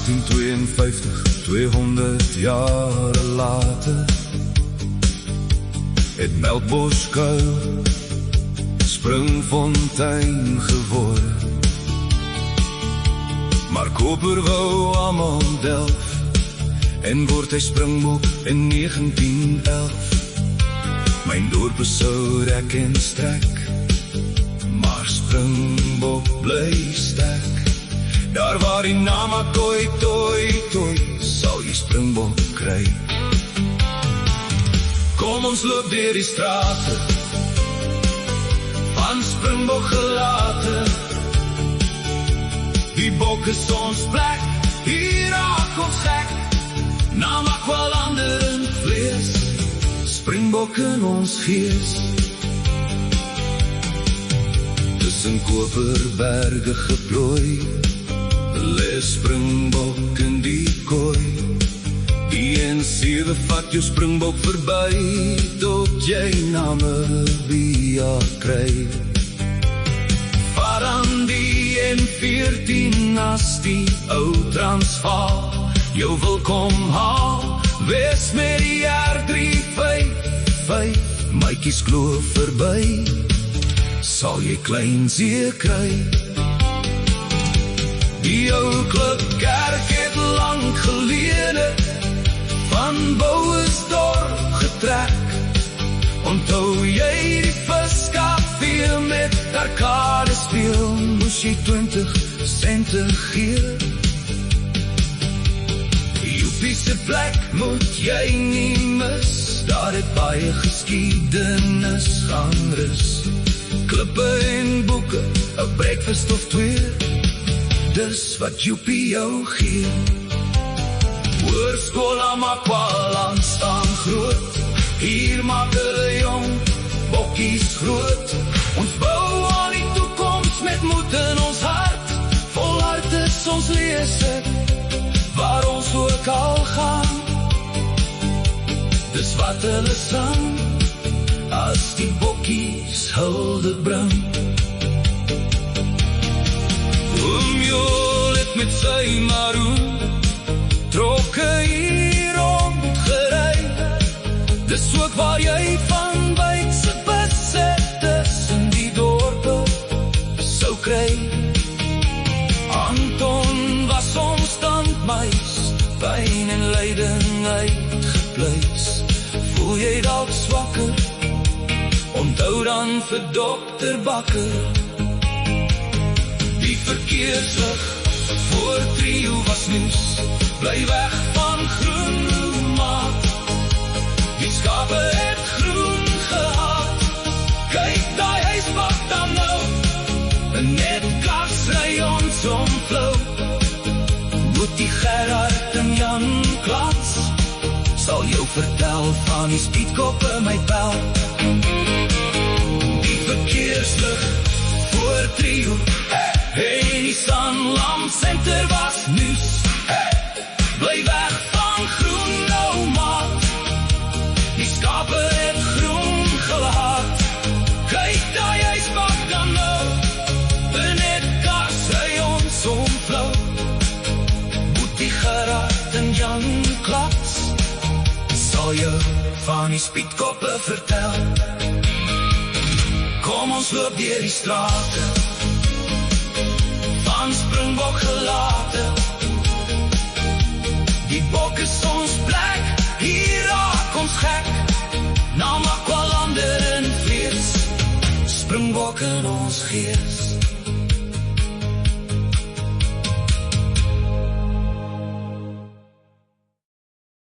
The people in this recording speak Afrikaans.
1852, 200 jare later, het Melkboskuil Springfontein geworden. Maar Koper wou almal delf en word hy Springbok in 1911. Myn dorp is so rek en strek, maar Springbok bly sterk. Daar waar die nama toi toi toi, sal jy Springbok kry. Kom ons loop deur die strate van Springbok gelate. Die bok is ons plek, hier raak ons gek. Nama kwalander in vlees, Springbok in ons gees. Tussen Koperberge geplooi, les Springbok in die kooi. Die N7 vat jou Springbok verby, tot jy Namibia kry. Vat dan die N14 as die ou Transvaal jou wil kom haal, wees met die R355, Maatjies Kloof verby, sal jy Kleinzee kry. Die ou Klipkerk het lang gelede van Bouwersdorp getrek. Onthou jy die viskafee met arcade speel, moes jy 20 sente gee. Joepiese plek moet jy nie mis, daar het baie geskiedenis gaan rus. Klippe en boeke, 'n breakfast of 2, dis wat Joepie jou gee. Hoërskool Amakwaland staan groot, hier maak hulle jong bokkies groot. Ons bou aan die toekoms met moed in ons hart, volhard is ons lese, waar ons ook al gaan. Dis wat hulle sang, as die bokkies hulde bring. Oom Joel het met sy maroon trokke hier rondgery. Dis ook waar jy van buitse besettes in die dorpe sou kry. Anton was ons standmuis, pyn en lyding uitgepleis. Voel jy dalk swakker, onthou dan vir Dr. Bakker. Die verkeerslig voor Trio was nieuws, bly weg van groen maat. Die skape het groen gehad, kyk daai huisbak dan nou, net kasry ons omvlou. Moet die Gerard en Jan Klats, sal jou vertel van die speedkoppe my pel. Die verkeerslig voor Trio, en die Sanlam Center was nieuws. Bly weg van groen nou maat, die skape het groen gelaat. Kyk daai huisbak dan nou, net kasry ons omvlou. Moet die Gerard en Jan Klats, sal jou van die speedkoppe vertel. Kom ons loop deur die strate van Springbok gelate. Die bok is ons plek, hier raak ons gek. Nama kwalander in vlees, Springbok in ons gees.